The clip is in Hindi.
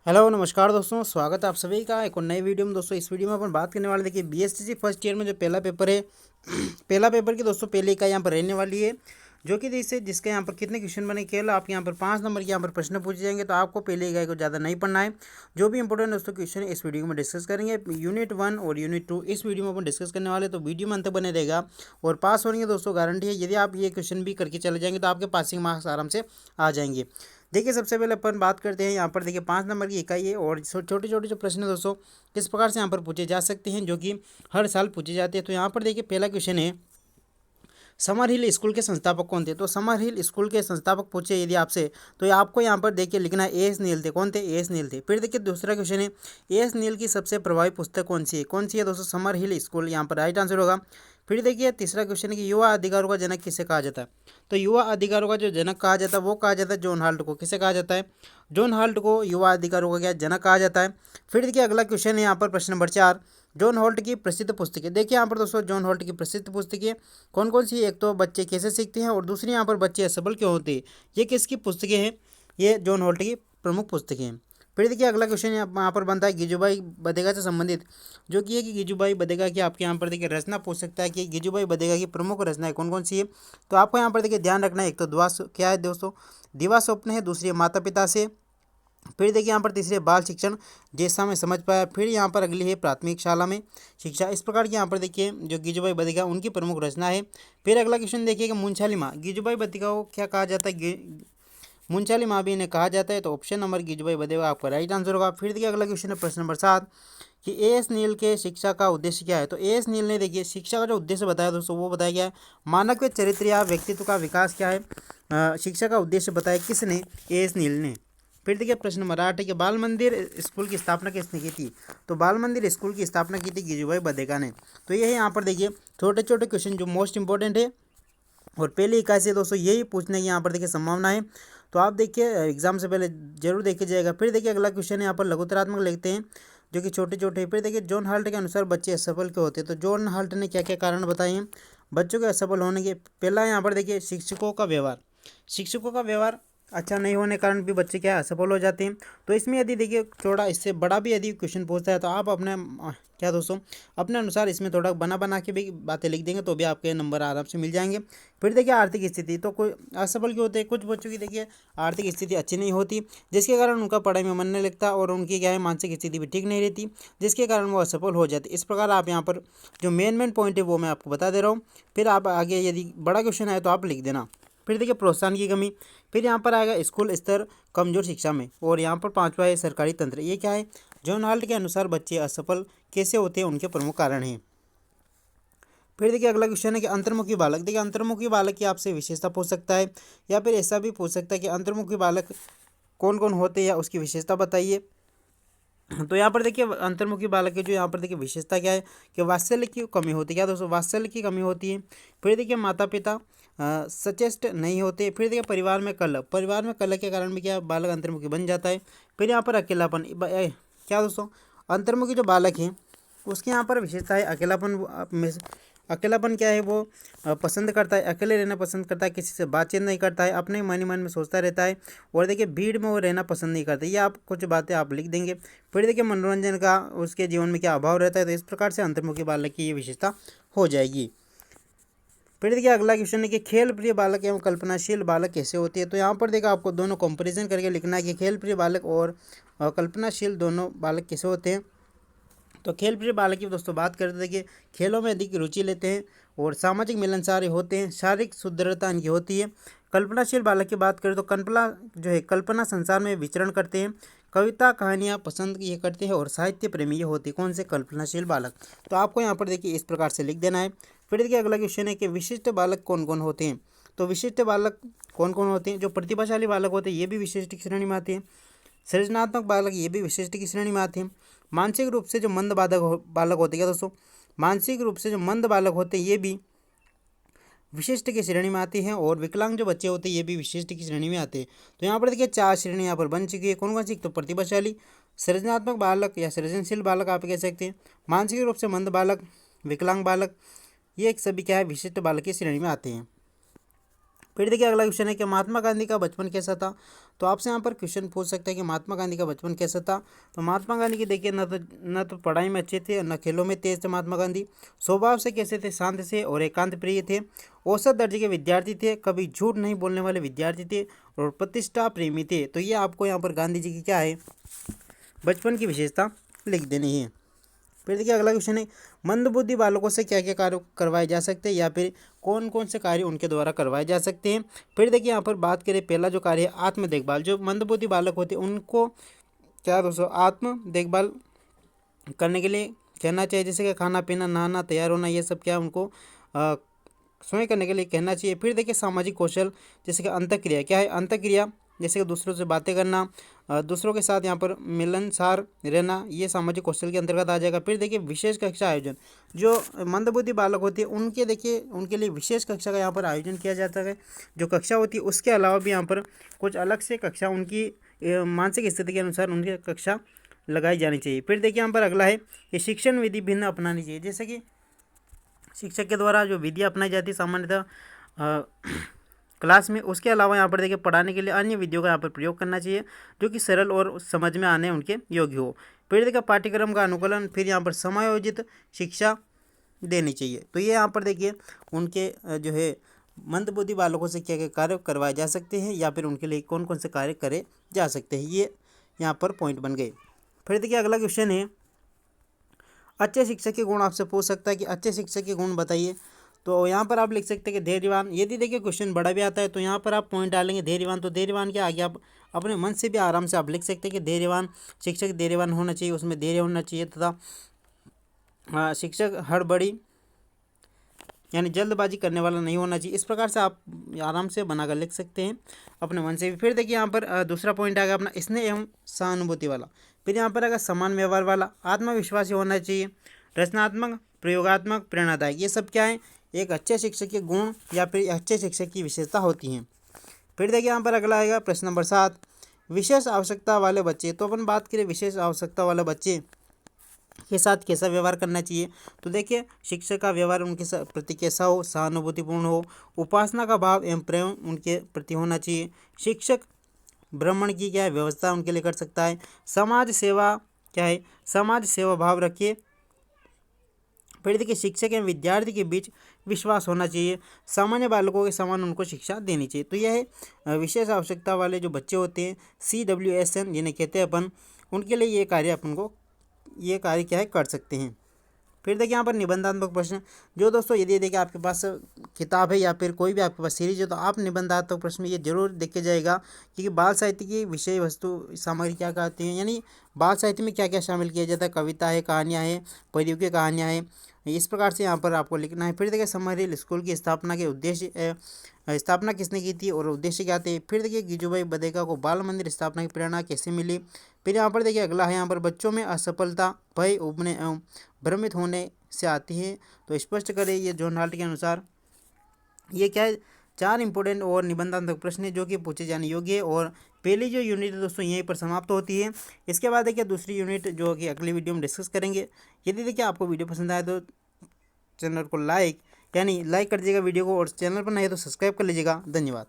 हेलो नमस्कार दोस्तों, स्वागत है आप सभी का एक और नए वीडियो में। दोस्तों इस वीडियो में अपन बात करने वाले, देखिए बीएससी फर्स्ट ईयर में जो पहला पेपर है पहला पेपर की दोस्तों पहले इकाई यहाँ पर रहने वाली है, जो कि जिसके यहाँ पर कितने क्वेश्चन बने, केवल आपके यहाँ पर 5 नंबर के यहाँ पर प्रश्न पूछे जाएंगे। तो आपको पहले इकाई को ज़्यादा नहीं पढ़ना है। जो भी इंपॉर्टेंट दोस्तों क्वेश्चन इस वीडियो में डिस्कस करेंगे। यूनिट 1 और यूनिट 2 इस वीडियो में अपन डिस्कस करने वाले, तो वीडियो में अंत बने रहेगा और पास होने की दोस्तों गारंटी है। यदि आप ये क्वेश्चन भी करके चले जाएंगे तो आपके पासिंग मार्क्स आराम से आ जाएंगे। देखिए सबसे पहले अपन बात करते हैं यहाँ पर, देखिए 5 नंबर की इकाई है और छोटे छोटे जो प्रश्न है दोस्तों किस प्रकार से यहाँ पर पूछे जा सकते हैं, जो कि हर साल पूछे जाते हैं। तो यहाँ पर देखिए पहला क्वेश्चन है, समर हिल स्कूल के संस्थापक कौन थे। तो समर हिल स्कूल के संस्थापक पूछे यदि आपसे, तो आपको यहाँ पर देखिए लिखना है एएस नील थे। कौन थे? एएस नील थे। फिर देखिए दूसरा क्वेश्चन है, एएस नील की सबसे प्रभावी पुस्तक कौन सी है? कौन सी है दोस्तों? समर हिल स्कूल, यहाँ पर राइट आंसर होगा। फिर देखिए तीसरा क्वेश्चन है कि युवा अधिकारों का जनक किसे कहा जाता है। तो युवा अधिकारों का जो जनक कहा जाता है वो कहा जाता है जॉन हाल्ट को। किसे कहा जाता है? जॉन हाल्ट को युवा अधिकारों का क्या जनक कहा जाता है। फिर देखिए अगला क्वेश्चन है यहाँ पर प्रश्न नंबर 4, जॉन हॉल्ट की प्रसिद्ध पुस्तकें। देखिए यहाँ पर दोस्तों जॉन हॉल्ट की प्रसिद्ध पुस्तकें कौन कौन सी? एक तो बच्चे कैसे सीखते हैं और दूसरी यहाँ पर बच्चे असफल क्यों होते हैं। ये किसकी पुस्तकें हैं? ये जॉन हॉल्ट की प्रमुख पुस्तकें हैं। फिर देखिए अगला क्वेश्चन यहाँ पर बनता है गिजुभाई बधेगा से संबंधित, जो कि है कि गिजुभाई बधेगा की आपके यहाँ पर देखिए रचना पूछ सकता है कि गिजुभाई बधेगा की प्रमुख रचनाएं कौन कौन सी है। तो आपको यहाँ पर देखिए ध्यान रखना है, एक तो क्या है दोस्तों, दिवा स्वप्न है, दूसरी है माता पिता से। फिर देखिए यहाँ पर तीसरे बाल शिक्षण जैसा मैं समझ पाया। फिर यहाँ पर अगली है प्राथमिक शाला में शिक्षा। इस प्रकार की यहाँ पर देखिए जो गिजुभाई बधिका उनकी प्रमुख रचना है। फिर अगला क्वेश्चन देखिए कि मुंशाली माँ, गिजुभाई बधिका को क्या कहा जाता है? मुंशाली माँ भी इन्हें कहा जाता है। तो ऑप्शन नंबर गिजुभाई बधिका आपका राइट आंसर होगा। फिर देखिए अगला क्वेश्चन है प्रश्न नंबर 7 कि एएस नील के शिक्षा का उद्देश्य क्या है। तो एएस नील ने देखिए शिक्षा का जो उद्देश्य बताया दोस्तों वो बताया गया है मानव के चरित्र या व्यक्तित्व का विकास क्या है। शिक्षा का उद्देश्य बताया किसने? एएस नील ने। फिर देखिए प्रश्न नंबर 8 है कि बाल मंदिर स्कूल की स्थापना किसने की थी। तो बाल मंदिर स्कूल की स्थापना की थी गिजुभाई बधिका ने। तो ये है यहाँ पर देखिए छोटे छोटे क्वेश्चन जो मोस्ट इंपॉर्टेंट है और पहली इकाई से दोस्तों यही पूछने की यहाँ पर देखिए संभावना है। तो आप देखिए एग्जाम से पहले जरूर देखिए जाएगा। फिर देखिए अगला क्वेश्चन है यहाँ पर लघुतरात्मक लिखते हैं जो कि छोटे छोटे। फिर देखिए जॉन हाल्ट के अनुसार बच्चे असफल क्यों होते हैं। तो जॉन हाल्ट ने क्या क्या कारण बताए हैं बच्चों के असफल होने के। पहला यहाँ पर देखिए शिक्षकों का व्यवहार, शिक्षकों का व्यवहार अच्छा नहीं होने के कारण भी बच्चे क्या असफल हो जाते हैं। तो इसमें यदि देखिए थोड़ा इससे बड़ा भी यदि क्वेश्चन पूछता है तो आप अपने क्या दोस्तों अपने अनुसार इसमें थोड़ा बना के भी बातें लिख देंगे तो भी आपके नंबर आराम से मिल जाएंगे। फिर देखिए आर्थिक स्थिति, तो कोई असफल क्यों होते हैं? कुछ बच्चों की देखिए आर्थिक स्थिति अच्छी नहीं होती जिसके कारण उनका पढ़ाई में मन नहीं लगता और उनकी क्या है मानसिक स्थिति भी ठीक नहीं रहती जिसके कारण वो असफल हो जाते। इस प्रकार आप यहाँ पर जो मेन पॉइंट है वो मैं आपको बता दे रहा हूँ। फिर आप आगे यदि बड़ा क्वेश्चन आए तो आप लिख देना। फिर देखिए प्रोत्साहन की कमी। फिर यहाँ पर आएगा स्कूल स्तर कमजोर शिक्षा में। और यहाँ पर 5वां है सरकारी तंत्र। ये क्या है? जॉन हाल्ट के अनुसार बच्चे असफल कैसे होते हैं उनके प्रमुख कारण हैं। फिर देखिए अगला क्वेश्चन है कि अंतर्मुखी बालक। देखिए अंतर्मुखी बालक की आपसे विशेषता पूछ सकता है या फिर ऐसा भी पूछ सकता है कि अंतर्मुखी बालक कौन कौन होते हैं या उसकी विशेषता बताइए। तो यहाँ पर देखिए अंतर्मुखी बालक की जो यहाँ पर देखिए विशेषता क्या है कि वात्सल्य की कमी होती है। क्या दोस्तों? वात्सल्य की कमी होती है। फिर देखिए माता पिता सचेष्ट नहीं होते। फिर देखिए परिवार में कलह, परिवार में कलह के कारण भी क्या बालक अंतर्मुखी बन जाता है। फिर यहाँ पर अकेलापन, क्या दोस्तों अंतर्मुखी जो बालक है उसके यहाँ पर विशेषता है अकेलापन। अकेलापन क्या है? वो पसंद करता है, अकेले रहना पसंद करता है, किसी से बातचीत नहीं करता है, अपने मन ही मन में सोचता रहता है। और देखिए भीड़ में वो रहना पसंद नहीं करता। ये आप कुछ बातें आप लिख देंगे। फिर देखिए मनोरंजन का उसके जीवन में क्या अभाव रहता है। तो इस प्रकार से अंतर्मुखी बालक की ये विशेषता हो जाएगी। फिर देखिए अगला क्वेश्चन है कि खेल प्रिय बालक एवं कल्पनाशील बालक कैसे होते हैं। तो यहाँ पर देखा आपको दोनों कंपैरिजन करके लिखना है कि खेल प्रिय बालक और कल्पनाशील दोनों बालक कैसे होते हैं। तो खेल प्रिय बालक की दोस्तों बात करते देखिए खेलों में अधिक रुचि लेते हैं और सामाजिक मिलनसार होते हैं, शारीरिक सुदृढ़ता इनकी होती है। कल्पनाशील बालक की बात करें तो कल्पना जो है कल्पना संसार में विचरण करते हैं, कविता कहानियाँ पसंद ये करते हैं और साहित्य प्रेमी ये होते हैं। कौन से? कल्पनाशील बालक। तो आपको यहाँ पर देखिए इस प्रकार से लिख देना है। फिर देखिए अगला क्वेश्चन है कि विशिष्ट बालक कौन कौन होते हैं। तो विशिष्ट बालक कौन कौन होते हैं? जो प्रतिभाशाली बालक होते हैं ये भी विशिष्ट की श्रेणी में आते हैं। सृजनात्मक बालक ये भी विशिष्ट की श्रेणी में आते हैं। मानसिक रूप से जो मंद बालक होते हैं, क्या दोस्तों मानसिक रूप से जो मंद बालक होते हैं ये भी विशिष्ट की श्रेणी में आती हैं। और विकलांग जो बच्चे होते हैं ये भी विशिष्ट की श्रेणी में आते हैं। तो यहाँ पर देखिए 4 श्रेणी यहाँ पर बन चुकी है। कौन कौन सी? तो प्रतिभाशाली, सृजनात्मक बालक या सृजनशील बालक आप कह सकते हैं, मानसिक रूप से मंद बालक, विकलांग बालक, ये एक सभी क्या है विशिष्ट बालक की श्रेणी में आते हैं। फिर देखिए अगला क्वेश्चन है कि महात्मा गांधी का बचपन कैसा था। तो आपसे यहाँ पर क्वेश्चन पूछ सकता है कि महात्मा गांधी का बचपन कैसा था। तो महात्मा गांधी की देखिए न तो पढ़ाई में अच्छे थे, न खेलों में तेज थे। महात्मा गांधी स्वभाव से कैसे थे, शांत से और एकांत प्रिय थे। औसत दर्जे के विद्यार्थी थे, कभी झूठ नहीं बोलने वाले विद्यार्थी थे और प्रतिष्ठा प्रेमी थे। तो ये आपको यहाँ पर गांधी जी की क्या है, बचपन की विशेषता लिख देनी है। फिर देखिए अगला क्वेश्चन है, मंदबुद्धि बालकों से क्या क्या कार्य करवाए जा सकते हैं या फिर कौन कौन से कार्य उनके द्वारा करवाए जा सकते हैं। फिर देखिए यहाँ पर बात करें, पहला जो कार्य है आत्म देखभाल। जो मंदबुद्धि बालक होते हैं उनको क्या दोस्तों आत्म देखभाल करने के लिए कहना चाहिए, जैसे कि खाना पीना, नहाना, तैयार होना, ये सब क्या उनको स्वयं करने के लिए कहना चाहिए। फिर देखिए सामाजिक कौशल, जैसे कि अंतःक्रिया क्या है, अंतःक्रिया जैसे कि दूसरों से बातें करना, दूसरों के साथ यहाँ पर मिलनसार रहना, ये सामाजिक कौशल के अंतर्गत आ जाएगा। फिर देखिए विशेष कक्षा आयोजन, जो मंदबुद्धि बालक होते हैं उनके देखिए उनके लिए विशेष कक्षा का यहाँ पर आयोजन किया जाता है। जो कक्षा होती है उसके अलावा भी यहाँ पर कुछ अलग से कक्षा उनकी मानसिक स्थिति के अनुसार उनकी कक्षा लगाई जानी चाहिए। फिर देखिए यहाँ पर अगला है कि शिक्षण विधि भिन्न अपनानी चाहिए, जैसे कि शिक्षक के द्वारा जो विधियाँ अपनाई जाती है सामान्यतः क्लास में, उसके अलावा यहाँ पर देखिए पढ़ाने के लिए अन्य विधियों का यहाँ पर प्रयोग करना चाहिए जो कि सरल और समझ में आने उनके योग्य हो। फिर देखिए पाठ्यक्रम का अनुकूलन, फिर यहाँ पर समायोजित शिक्षा देनी चाहिए। तो ये यहाँ पर देखिए उनके जो है मंदबुद्धि बालकों से क्या क्या कार्य करवाए जा सकते हैं या फिर उनके लिए कौन कौन से कार्य करे जा सकते हैं, ये यहाँ पर पॉइंट बन गए। फिर देखिए अगला क्वेश्चन है, अच्छे शिक्षक के गुण आपसे पूछ सकता है कि अच्छे शिक्षक के गुण बताइए। तो यहाँ पर आप लिख सकते हैं कि धैर्यवान। यदि देखिए क्वेश्चन बड़ा भी आता है तो यहाँ पर आप पॉइंट डालेंगे धैर्यवान, तो धैर्यवान के आगे आप अपने मन से भी आराम से आप लिख सकते हैं कि धैर्यवान शिक्षक धैर्यवान होना चाहिए, उसमें धैर्य होना चाहिए तथा शिक्षक हड़बड़ी यानी जल्दबाजी करने वाला नहीं होना चाहिए। इस प्रकार से आप आराम से बनाकर लिख सकते हैं अपने मन से भी। फिर देखिए यहाँ पर दूसरा पॉइंट आएगा अपना स्नेह एवं सहानुभूति वाला। फिर यहाँ पर आएगा समान व्यवहार वाला, आत्मविश्वासी होना चाहिए, रचनात्मक, प्रयोगात्मक, प्रेरणादायक। ये सब क्या है, एक अच्छे शिक्षक के गुण या फिर अच्छे शिक्षक की विशेषता होती हैं। फिर देखिए यहाँ पर अगला आएगा प्रश्न नंबर 7, विशेष आवश्यकता वाले बच्चे। तो अपन बात करें विशेष आवश्यकता वाले बच्चे के साथ कैसा व्यवहार करना चाहिए। तो देखिए शिक्षक का व्यवहार उनके प्रति कैसा हो, सहानुभूतिपूर्ण हो, उपासना का भाव एवं प्रेम उनके प्रति होना चाहिए। शिक्षक ब्राह्मण की क्या है व्यवस्था उनके लिए कर सकता है। समाज सेवा क्या है, समाज सेवा भाव रखिए। फिर देखिए शिक्षक एवं विद्यार्थी के बीच विश्वास होना चाहिए, सामान्य बालकों के समान उनको शिक्षा देनी चाहिए। तो यह है विशेष आवश्यकता वाले जो बच्चे होते हैं CWSN जिन्हें कहते हैं अपन, उनके लिए ये कार्य अपन को ये कार्य क्या है कर सकते हैं। फिर देखिए यहाँ पर निबंधात्मक प्रश्न, जो दोस्तों यदि देखिए आपके पास किताब है या फिर कोई भी आपके पास सीरीज है तो आप निबंधात्मक प्रश्न में ये जरूर देखे जाएगा कि बाल साहित्य की विषय वस्तु सामग्री क्या कहती हैं, यानी बाल साहित्य में क्या क्या शामिल किया जाता है, कविता है, कहानियाँ हैं, परियोगी कहानियाँ हैं, इस प्रकार से यहाँ पर आपको लिखना है। फिर देखिए समरी स्कूल की स्थापना के उद्देश्य, स्थापना किसने की थी और उद्देश्य क्या थे। फिर देखिए गिजुभाई बधेका को बाल मंदिर स्थापना की प्रेरणा कैसे मिली। फिर यहाँ पर देखिए अगला है यहाँ पर बच्चों में असफलता भय उबने एवं भ्रमित होने से आती है, तो स्पष्ट करें। ये जॉन हाल्ट के अनुसार ये क्या है 4 इंपॉर्टेंट और निबंधात्मक प्रश्न है जो कि पूछे जाने योग्य है। और पहली जो यूनिट है दोस्तों यहीं पर समाप्त होती है। इसके बाद देखिए दूसरी यूनिट जो कि अगली वीडियो में डिस्कस करेंगे। यदि देखिए आपको वीडियो पसंद आए तो चैनल को लाइक कर दीजिएगा वीडियो को, और चैनल पर नहीं है तो सब्सक्राइब कर लीजिएगा। धन्यवाद।